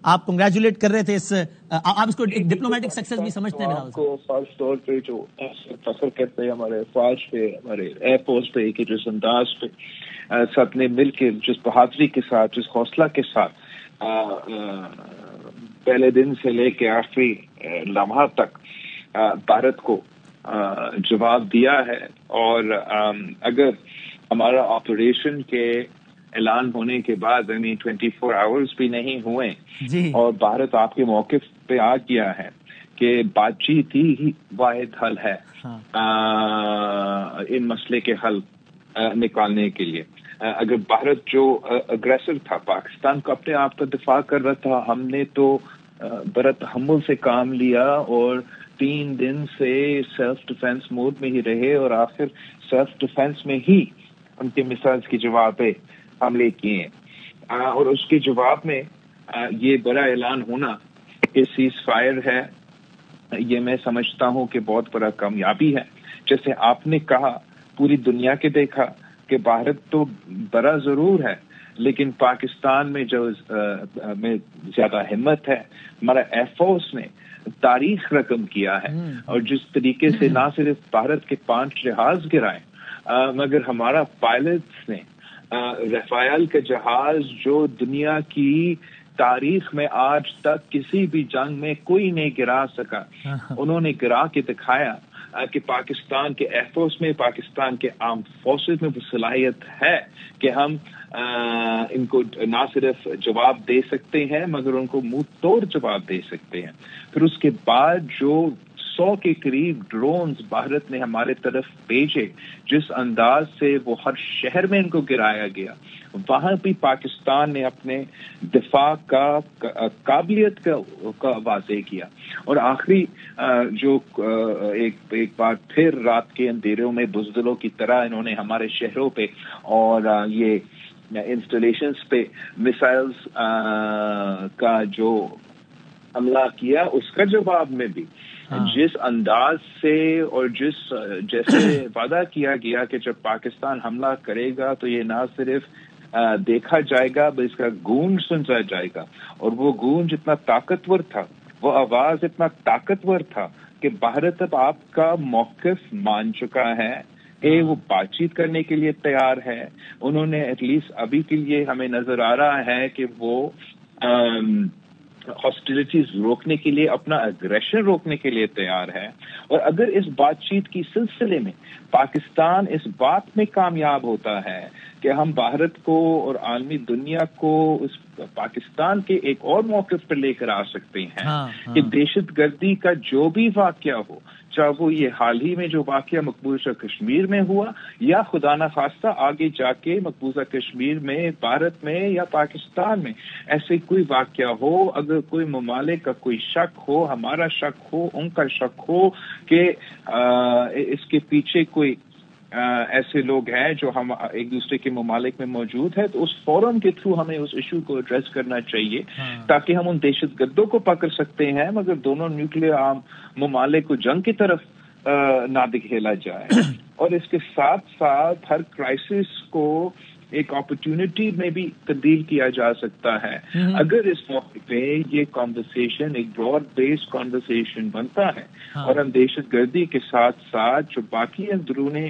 آپ کنگریچولیٹ کر رہے تھے اس آپ اس کو ایک ڈپلومیٹک سکسیس بھی سمجھتے ہیں آپ کو خاص طور پہ جو فخر کرتے ہیں ہمارے فوج پہ، ہمارے ایئر فورس پہ کہ جس انداز پہ سب نے مل کے جس بہادری کے ساتھ، جس حوصلہ کے ساتھ پہلے دن سے لے کے آخری لمحہ تک بھارت کو جواب دیا ہے. اور اگر ہمارا آپریشن کے اعلان ہونے کے بعد 24 آورز بھی نہیں ہوئے اور بھارت آپ کے موقف پہ آ گیا ہے کہ بات چیت ہی واحد حل ہے ان مسئلے کے حل نکالنے کے لیے. اگر بھارت جو اگریسر تھا، پاکستان کو اپنے آپ کا دفاع کر رہا تھا، ہم نے تو بڑا تحمل سے کام لیا اور 3 دن سے سیلف ڈیفense موڈ میں ہی رہے اور آخر سیلف ڈیفense میں ہی ان کے میسائلز کے جواب پہ حملے کیے. اور اس کے جواب میں یہ بڑا اعلان ہونا کہ سیز فائر ہے، یہ میں سمجھتا ہوں کہ بہت بڑا کامیابی ہے. جیسے آپ نے کہا، پوری دنیا کے دیکھا کہ بھارت تو بڑا ضرور ہے لیکن پاکستان میں جو میں زیادہ ہمت ہے. ہمارا ایئر فورس نے تاریخ رقم کیا ہے اور جس طریقے سے نہ صرف بھارت کے 5 جہاز گرائے مگر ہمارا پائلٹس نے رافیل کا جہاز جو دنیا کی تاریخ میں آج تک کسی بھی جنگ میں کوئی نہیں گرا سکا، انہوں نے گرا کے دکھایا کہ پاکستان کے ایئر فورس میں، پاکستان کے آرم فورسز میں وہ صلاحیت ہے کہ ہم ان کو نہ صرف جواب دے سکتے ہیں مگر ان کو منہ توڑ جواب دے سکتے ہیں. پھر اس کے بعد جو 100 کے قریب ڈرونز بھارت نے ہمارے طرف بھیجے، جس انداز سے وہ ہر شہر میں ان کو گرایا گیا، وہاں بھی پاکستان نے اپنے دفاع کا قابلیت کا واضح کیا. اور آخری جو ایک بار پھر رات کے اندھیروں میں بزدلوں کی طرح انہوں نے ہمارے شہروں پہ اور یہ انسٹالیشنز پہ میسائلز کا جو حملہ کیا، اس کا جواب میں بھی جس انداز سے اور جیسے وعدہ کیا گیا کہ جب پاکستان حملہ کرے گا تو یہ نہ صرف دیکھا جائے گا بلکہ اس کا گونج سنا جائے گا. اور وہ گونج اتنا طاقتور تھا، وہ آواز اتنا طاقتور تھا کہ بھارت اب آپ کا موقف مان چکا ہے کہ وہ بات چیت کرنے کے لیے تیار ہے. انہوں نے ایٹ لیسٹ ابھی کے لیے ہمیں نظر آ رہا ہے کہ وہ ہاسٹیلٹیز روکنے کے لیے، اپنا اگریشن روکنے کے لیے تیار ہے. اور اگر اس بات چیت کی سلسلے میں پاکستان اس بات میں کامیاب ہوتا ہے کہ ہم بھارت کو اور عالمی دنیا کو اس پاکستان کے ایک اور موقف پر لے کر آ سکتے ہیں کہ دہشت گردی کا جو بھی واقعہ ہو، چاہے وہ یہ حال ہی میں جو واقعہ مقبوضہ کشمیر میں ہوا یا خدا نخواستہ آگے جا کے مقبوضہ کشمیر میں، بھارت میں یا پاکستان میں ایسے کوئی واقعہ ہو، اگر کوئی ممالک کا کوئی شک ہو، ہمارا شک ہو، ان کا شک ہو کہ اس کے پیچھے کوئی ایسے لوگ ہیں جو ہم ایک دوسرے کے ممالک میں موجود ہے، تو اس فورم کے تھرو ہمیں اس ایشو کو ایڈریس کرنا چاہیے تاکہ ہم ان دہشت گردوں کو پکڑ سکتے ہیں مگر دونوں نیوکلیئر آرم ممالک کو جنگ کی طرف نہ دکھیلا جائے. اور اس کے ساتھ ساتھ ہر کرائسس کو ایک اپرچونٹی میں بھی تبدیل کیا جا سکتا ہے اگر اس موقع پہ یہ کانورسیشن ایک براڈ بیس کانورسیشن بنتا ہے اور ہم دہشت گردی کے ساتھ ساتھ جو باقی اندرونی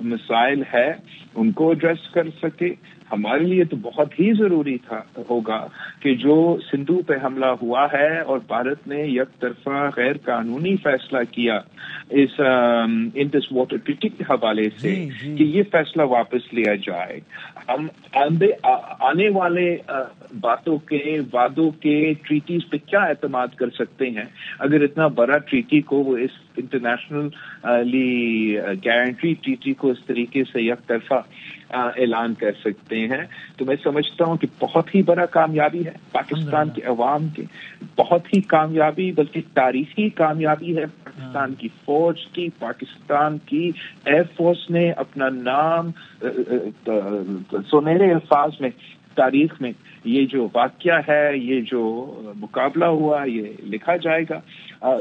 مسائل ہے ان کو ایڈریس کر سکے. ہمارے لیے تو بہت ہی ضروری ہوگا کہ جو سندھو پہ حملہ ہوا ہے اور بھارت نے یک طرفہ غیر قانونی فیصلہ کیا اس انڈس واٹر ٹریٹی کے حوالے سے کہ یہ فیصلہ واپس لیا جائے. ہم آنے والے باتوں کے وعدوں کے ٹریٹیز پہ کیا اعتماد کر سکتے ہیں اگر اتنا بڑا ٹریٹی کو وہ اس انٹرنیشنلی گارنٹی ٹریٹی کو اس طریقے سے یک طرفہ اعلان کر سکتے ہیں. تو میں سمجھتا ہوں کہ بہت ہی بڑا کامیابی ہے پاکستان کے عوام کی، بہت ہی کامیابی بلکہ تاریخی کامیابی ہے پاکستان کی فوج کی. پاکستان کی ایئر فورس نے اپنا نام سنہرے الفاظ میں تاریخ میں یہ جو واقعہ ہے, یہ جو مقابلہ ہوا, یہ لکھا جائے گا.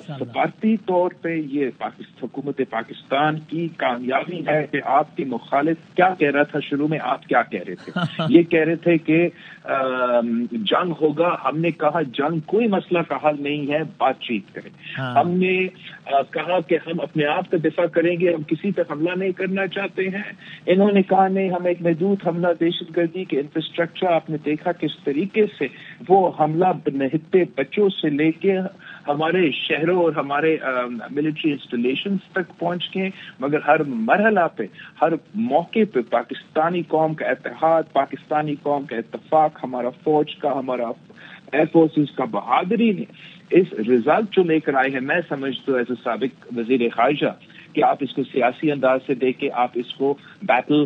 سفارتی طور پہ یہ حکومت پاکستان کی کامیابی ہے کہ آپ کے مخالف کیا کہہ رہا تھا شروع میں, آپ کیا کہہ رہے تھے؟ یہ کہہ رہے تھے کہ جنگ ہوگا. ہم نے کہا جنگ کوئی مسئلہ کا حل نہیں ہے, بات چیت کریں. ہم نے کہا کہ ہم اپنے آپ کا دفاع کریں گے, ہم کسی پہ حملہ نہیں کرنا چاہتے ہیں. انہوں نے کہا نہیں, ہم ایک محدود حملہ دہشت گردی کے انفراسٹرکچر, آپ نے دیکھا کس طریقے سے وہ حملہ نہتے بچوں سے لے کے ہمارے شہروں اور ہمارے ملٹری انسٹالیشنز تک پہنچ گئے. مگر ہر مرحلہ پہ, ہر موقع پہ پاکستانی قوم کا اتحاد, پاکستانی قوم کا اتفاق, ہمارا فوج کا, ہمارا ایئر فورسز کا بہادری نے اس رزلٹ جو لے کر آئے ہیں. میں سمجھتا ہوں ایز اے سابق وزیر خارجہ کہ آپ اس کو سیاسی انداز سے دیکھیں, آپ اس کو بیٹل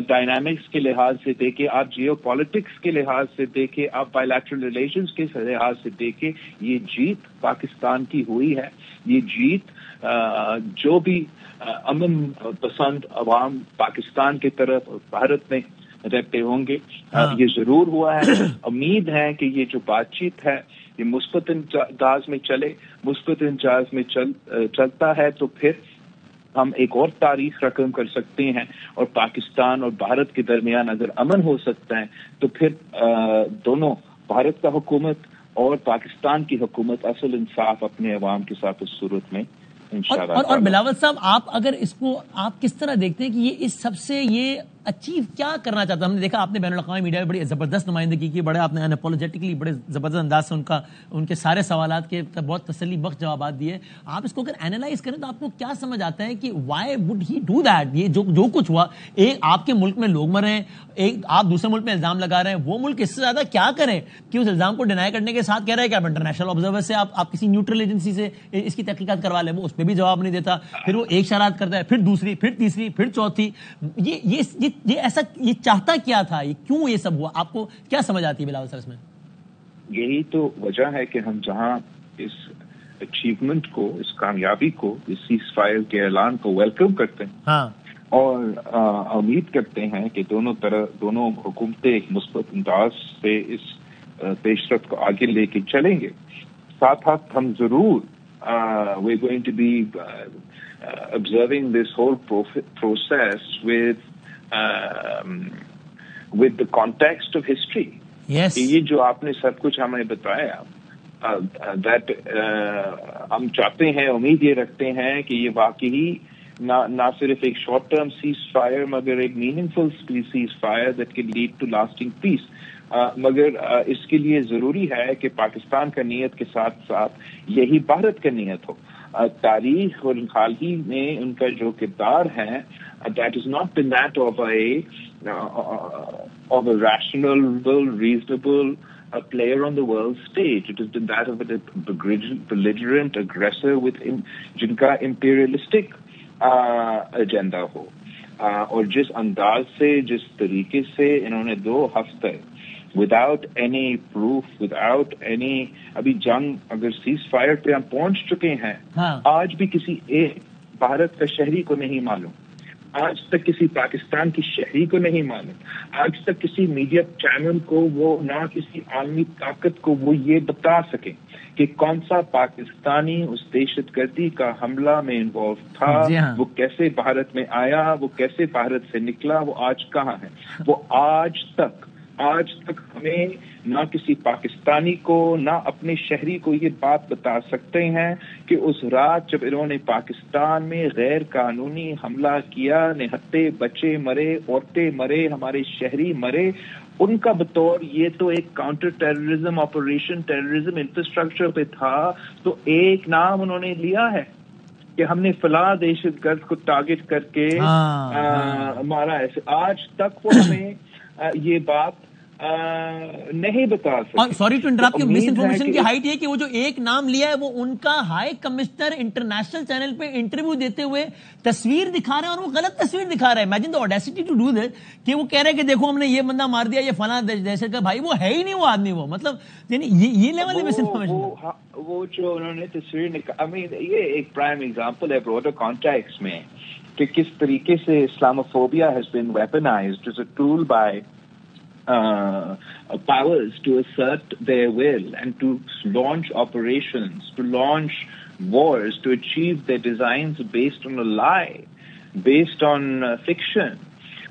ڈائنامکس کے لحاظ سے دیکھیں, آپ جیو پالیٹکس کے لحاظ سے دیکھیں, آپ بائی لیٹرل ریلیشنز کے لحاظ سے دیکھیں, یہ جیت پاکستان کی ہوئی ہے. یہ جیت جو بھی امن پسند عوام پاکستان کی طرف بھارت میں رہتے ہوں گے, یہ ضرور ہوا ہے. امید ہے کہ یہ جو بات چیت ہے یہ مثبت انداز میں چلے, مثبت انداز میں چلتا ہے تو پھر ہم ایک اور تاریخ رقم کر سکتے ہیں, اور پاکستان اور بھارت کے درمیان اگر امن ہو سکتا ہے تو پھر دونوں بھارت کا حکومت اور پاکستان کی حکومت اصل انصاف اپنے عوام کے ساتھ اس صورت میں انشاءاللہ. اور بلاول صاحب, آپ اگر اس کو آپ کس طرح دیکھتے ہیں کہ یہ اس سب سے یہ اچیو کیا کرنا چاہتا ہے؟ ہم نے دیکھا آپ نے بین الاقوامی میڈیا میں بڑی زبردست نمائندگی کی, بڑے آپ نے انپولوجیٹکلی بڑے زبردست انداز سے ان کے سارے سوالات کے بہت تسلی بخش جوابات دیے. آپ اس کو اگر اینالائز کریں تو آپ کو کیا سمجھ آتا ہے کہ Y would he do that? یہ جو کچھ ہوا, ایک آپ کے ملک میں لوگ مر رہے ہیں, ایک آپ دوسرے ملک میں الزام لگا رہے ہیں, وہ ملک اس سے زیادہ کیا کریں کہ اس الزام کو ڈینائی کرنے کے ساتھ کہہ رہے ہیں کہ آپ انٹرنیشنل آبزرور سے آپ کسی نیوٹرل ایجنسی سے اس کی تحقیقات کروا لیں. وہ اس پہ بھی جواب نہیں دیتا, پھر وہ ایک شرارت کرتا ہے, پھر دوسری, پھر تیسری, پھر چوتھی. یہ ایسا یہ چاہتا کیا تھا, یہ کیوں یہ سب ہوا؟ آپ کو کیا سمجھ آتی ہے بلاول صاحب اس میں؟ یہی تو وجہ ہے کہ ہم جہاں اس اچیومنٹ کو, اس کامیابی کو, اس سیز فائر کے اعلان کو ویلکم کرتے ہیں اور امید کرتے ہیں کہ دونوں حکومتیں ایک مثبت انداز سے اس پیش رفت کو آگے لے کے چلیں گے. ساتھ ساتھ ہم ضرور we're going to be observing this whole process with the context of history. Yes. یہ جو آپ نے سب کچھ ہمیں بتایا, that ہم چاہتے ہیں, امید یہ رکھتے ہیں کہ یہ واقعی نہ صرف ایک شارٹ ٹرم سیز فائر مگر ایک meaningful cease fire that can lead to lasting peace. مگر اس کے لیے ضروری ہے کہ پاکستان کا نیت کے ساتھ ساتھ یہی بھارت کا نیت ہو. تاریخ اور حال ہی میں ان کا جو کردار ہے, that is not been that of a rational, reasonable player on the world stage. It has been that of a belligerent aggressor with جن کا imperialistic agenda ہو. اور جس انداز سے, جس طریقے سے انہوں نے 2 ہفتے without any proof, without any, ابھی جنگ اگر سیز فائر پہ ہم پہنچ چکے ہیں, آج بھی کسی ایک بھارت کا شہری کو نہیں معلوم, آج تک کسی پاکستان کی شہری کو نہیں معلوم, آج تک کسی میڈیا چینل کو, وہ نہ کسی عالمی طاقت کو وہ یہ بتا سکے کہ کون سا پاکستانی اس دہشت گردی کا حملہ میں انوالو تھا, وہ کیسے بھارت میں آیا, وہ کیسے بھارت سے نکلا, وہ آج کہاں ہے. وہ آج تک ہمیں نہ کسی پاکستانی کو, نہ اپنے شہری کو یہ بات بتا سکتے ہیں کہ اس رات جب انہوں نے پاکستان میں غیر قانونی حملہ کیا, نہتے بچے مرے, عورتیں مرے, ہمارے شہری مرے, ان کا بطور یہ تو ایک counter terrorism operation, terrorism infrastructure پہ تھا, تو ایک نام انہوں نے لیا ہے کہ ہم نے فلاں دہشت گرد کو ٹارگٹ کر کے ہمارا ایسے. آج تک وہ ہمیں یہ بات نہیں بتا سکتے. سوری ٹو انٹرپٹ, کی مس انفارمیشن کی ہائٹ یہ کہ وہ جو ایک نام لیا ہے وہ ان کا ہائی کمشنر انٹرنیشنل چینل پہ انٹرویو دیتے ہوئے تصویر دکھا رہے ہیں, اور وہ غلط تصویر دکھا رہا ہے. Imagine the audacity to do this, کہ وہ کہہ رہے ہیں کہ دیکھو ہم نے یہ بندہ مار دیا, یہ فلاں دہشت گرد. بھائی وہ ہے ہی نہیں وہ آدمی, وہ مطلب یعنی یہ لیول مس انفارمیشن. وہ جو انہوں نے تصویر یہ ایک پرائم ایگزامپل ہے براڈر کانٹیکس میں کہ کس طریقے سے Islamophobia has been weaponised as a tool by powers to assert their will and to launch operations, to launch wars, to achieve their designs based on a lie, based on fiction.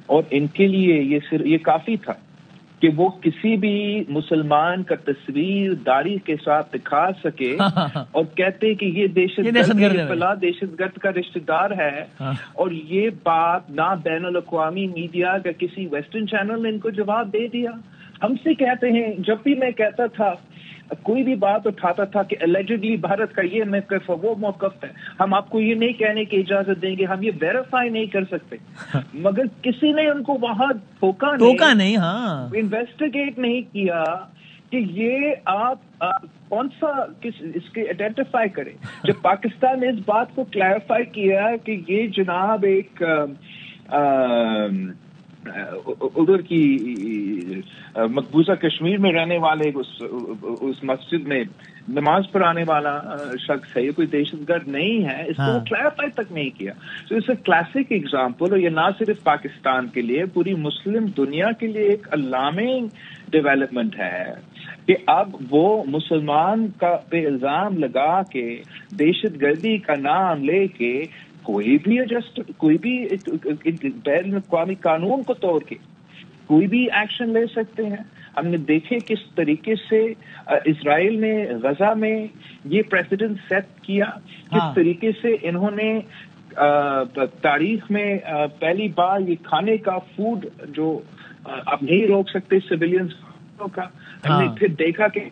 اور ان کے لیے یہ کافی تھا کہ وہ کسی بھی مسلمان کا تصویر داڑھی کے ساتھ دکھا سکے اور کہتے کہ یہ دہشت گرد کا رشتہ دار ہے. اور یہ بات نہ بین الاقوامی میڈیا کا کسی ویسٹرن چینل نے ان کو جواب دے دیا. ہم سے کہتے ہیں, جب بھی میں کہتا تھا, کوئی بھی بات اٹھاتا تھا کہ اللیجڈلی بھارت کا یہ موقف ہے, وہ موقف ہے, ہم آپ کو یہ نہیں کہنے کی اجازت دیں گے, ہم یہ ویریفائی نہیں کر سکتے. مگر کسی نے ان کو وہاں ٹوکا نہیں, انویسٹیگیٹ نہیں کیا کہ یہ آپ کون سا اس کے آئیڈینٹیفائی کریں. جب پاکستان نے اس بات کو کلیریفائی کیا کہ یہ جناب ایک ادھر کی مقبوضہ کشمیر میں رہنے والے اس مسجد میں نماز پڑھانے والا شخص ہے, یہ کوئی دہشت گرد نہیں ہے, اس کو کلیریفائی تک نہیں کیا. تو اس کلاسک ایگزامپل, اور یہ نہ صرف پاکستان کے لیے, پوری مسلم دنیا کے لیے ایک الارمنگ ڈیولپمنٹ ہے کہ اب وہ مسلمان کا پہ الزام لگا کے, دہشت گردی کا نام لے کے, کوئی بھی بین الاقوامی قانون کو توڑ کے کوئی بھی ایکشن لے سکتے ہیں. ہم نے دیکھے کس طریقے سے اسرائیل نے غزہ میں یہ پریسیڈنٹ سیٹ کیا, کس طریقے سے انہوں نے تاریخ میں پہلی بار یہ کھانے کا فوڈ جو آپ نہیں روک سکتے سویلینز کا. ہم نے پھر دیکھا کہ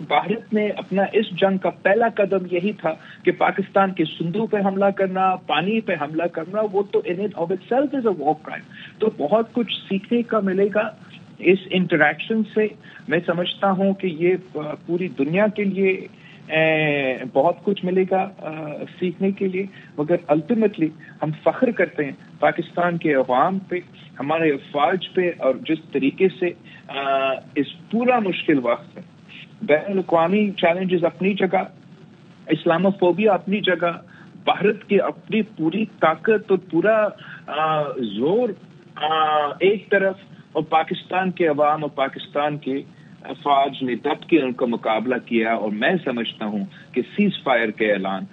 بھارت نے اپنا اس جنگ کا پہلا قدم یہی تھا کہ پاکستان کے صندوق پہ حملہ کرنا, پانی پہ حملہ کرنا, وہ تو in it of itself is a war crime. تو بہت کچھ سیکھنے کا ملے گا اس انٹریکشن سے. میں سمجھتا ہوں کہ یہ پوری دنیا کے لیے بہت کچھ ملے گا سیکھنے کے لیے. مگر الٹیمیٹلی ہم فخر کرتے ہیں پاکستان کے عوام پہ, ہمارے افواج پہ, اور جس طریقے سے اس پورا مشکل وقت میں بین الاقوامی چیلنجز اپنی جگہ, اسلاموفوبیا اپنی جگہ, بھارت کی اپنی پوری طاقت اور پورا زور ایک طرف, اور پاکستان کے عوام اور پاکستان کے افواج نے دب کے ان کا مقابلہ کیا. اور میں سمجھتا ہوں کہ سیز فائر کے اعلان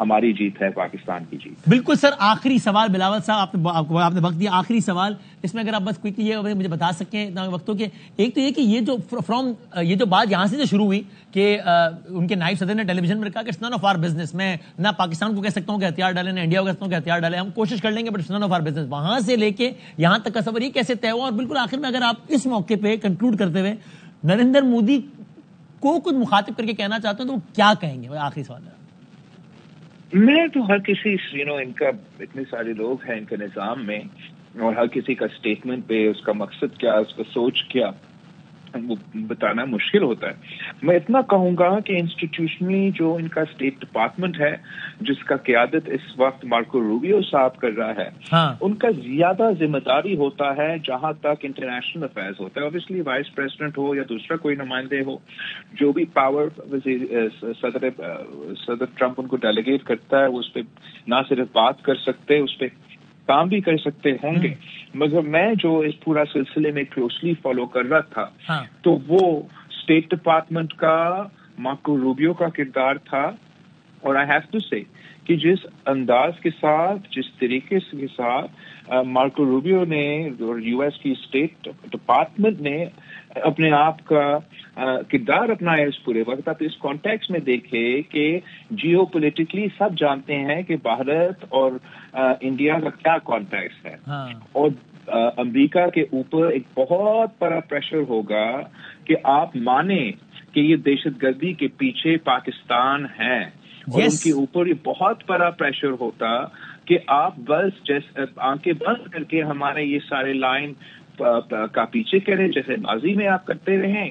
ہماری جیت ہے, پاکستان کی جیت. بالکل سر. آخری سوال بلاول صاحب, آپ نے وقت دیا, آخری سوال اس میں اگر آپ بس کوئکلی یہ مجھے بتا سکیں اتنا وقتوں کے, ایک تو یہ کہ یہ جو یہ جو بات یہاں سے جو شروع ہوئی کہ ان کے نائب صدر نے ٹیلی ویژن میں کہا کہ it's none of our business, میں نہ پاکستان کو کہہ سکتا ہوں کہ ہتھیار ڈالیں, نہ انڈیا کو کہہ سکتا ہوں کہ ہتھیار ڈالیں, ہم کوشش کر لیں گے but it's none of our business, وہاں سے لے کے یہاں تک کا سفر یہ کیسے طے ہوا. اور بالکل آخر میں اگر آپ اس موقع پہ کنکلوڈ کرتے ہوئے نریندر مودی کو کچھ مخاطب کر کے کہنا چاہتے ہیں تو وہ کیا کہیں گے؟ آخری سوال ہے. میں تو ہر کسی ان کا اتنے سارے لوگ ہیں ان کے نظام میں, اور ہر کسی کا اسٹیٹمنٹ پہ اس کا مقصد کیا, اس کا سوچ کیا, وہ بتانا مشکل ہوتا ہے. میں اتنا کہوں گا کہ انسٹیٹیوشنلی جو ان کا اسٹیٹ ڈپارٹمنٹ ہے, جس کا قیادت اس وقت مارکو روبیو صاحب کر رہا ہے, ان کا زیادہ ذمہ داری ہوتا ہے جہاں تک انٹرنیشنل افیئرز ہوتا ہے. اوبیسلی وائس پریزیڈنٹ ہو یا دوسرا کوئی نمائندے ہو, جو بھی پاور صدر ٹرمپ ان کو ڈیلیگیٹ کرتا ہے, وہ اس پہ نہ صرف بات کر سکتے, اس پہ کام بھی کر سکتے ہوں گے. مگر میں جو اس پورا سلسلے میں کلوزلی فالو کر رہا تھا تو وہ اسٹیٹ ڈپارٹمنٹ کا مارکو روبیو کا کردار تھا. اور آئی ہیو ٹو سے کہ جس انداز کے ساتھ, جس طریقے کے ساتھ مارکو روبیو نے اور یو ایس کی اسٹیٹ ڈپارٹمنٹ نے اپنے آپ کا کردار اپنایا اس پورے وقت, آپ اس کانٹیکس میں دیکھے کہ جیو پولیٹیکلی سب جانتے ہیں کہ بھارت اور انڈیا کا کیا کانٹیکس ہے, اور امریکہ کے اوپر ایک بہت بڑا پریشر ہوگا کہ آپ مانیں کہ یہ دہشت گردی کے پیچھے پاکستان ہے, اور ان کے اوپر یہ بہت بڑا پریشر ہوتا کہ آپ بس جیسے آنکھیں بند کر کے ہمارے یہ سارے لائن کا پیچھے کریں جیسے ماضی میں آپ کرتے رہیں.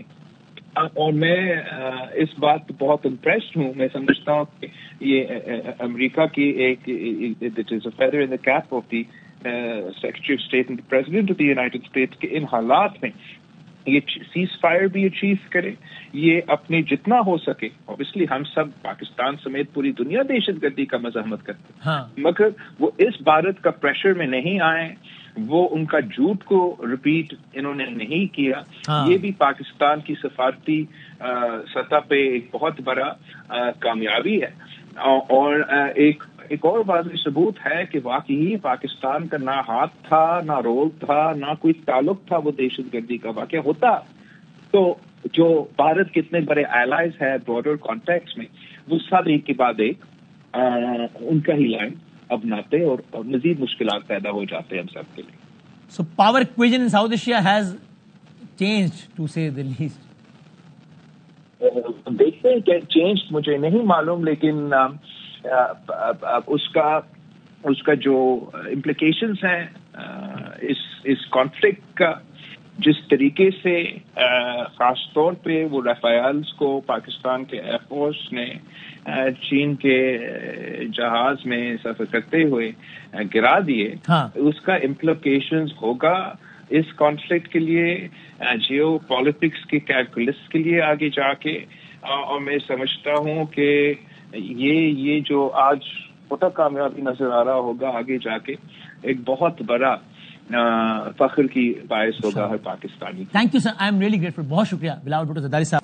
اور میں اس بات پہ بہت امپریسڈ ہوں. میں سمجھتا ہوں کہ یہ امریکہ کی ایک it is a feather in the cap of the secretary of state and president of the United States کے ان حالات میں یہ سیز فائر بھی اچیو کرے، یہ اپنے جتنا ہو سکے. اوبیسلی ہم سب پاکستان سمیت پوری دنیا دہشت گردی کا مزاحمت کرتے ہیں، مگر وہ اس بھارت کا پریشر میں نہیں آئے، وہ ان کا جھوٹ کو ریپیٹ انہوں نے نہیں کیا. یہ بھی پاکستان کی سفارتی سطح پہ ایک بہت بڑا کامیابی ہے. اور ایک اور واضح ثبوت ہے کہ واقعی پاکستان کا نہ ہاتھ تھا، نہ رول تھا، نہ کوئی تعلق تھا وہ دہشت گردی کا واقعہ ہوتا تو جو بھارت کے اتنے بڑے allies ہے براڈر کانٹیکس میں، وہ سب ایک کے بعد ایک ان کا ہی لائن اپناتے اور مزید مشکلات پیدا ہو جاتے ہیں ہم سب کے لیے. So power equation in South Asia has changed, to say the least. دیکھتے ہیں کہ چینج مجھے نہیں معلوم، لیکن اس کا جو امپلیکیشنز ہیں اس کانفلکٹ کا، جس طریقے سے خاص طور پہ وہ رافیلز کو پاکستان کے ایئر فورس نے چین کے جہاز میں سفر کرتے ہوئے گرا دیے، اس کا امپلیکیشنز ہوگا اس کانفلکٹ کے لیے، جیو پالیٹکس کے کیلکولس کے لیے آگے جا کے. اور میں سمجھتا ہوں کہ یہ جو آج چھوٹا کامیابی نظر آ رہا ہوگا، آگے جا کے ایک بہت بڑا فخر کی باعث ہوگا ہر Pakistani. Thank you sir, I am really grateful. بہت شکریہ بلاول بھٹو زرداری صاحب.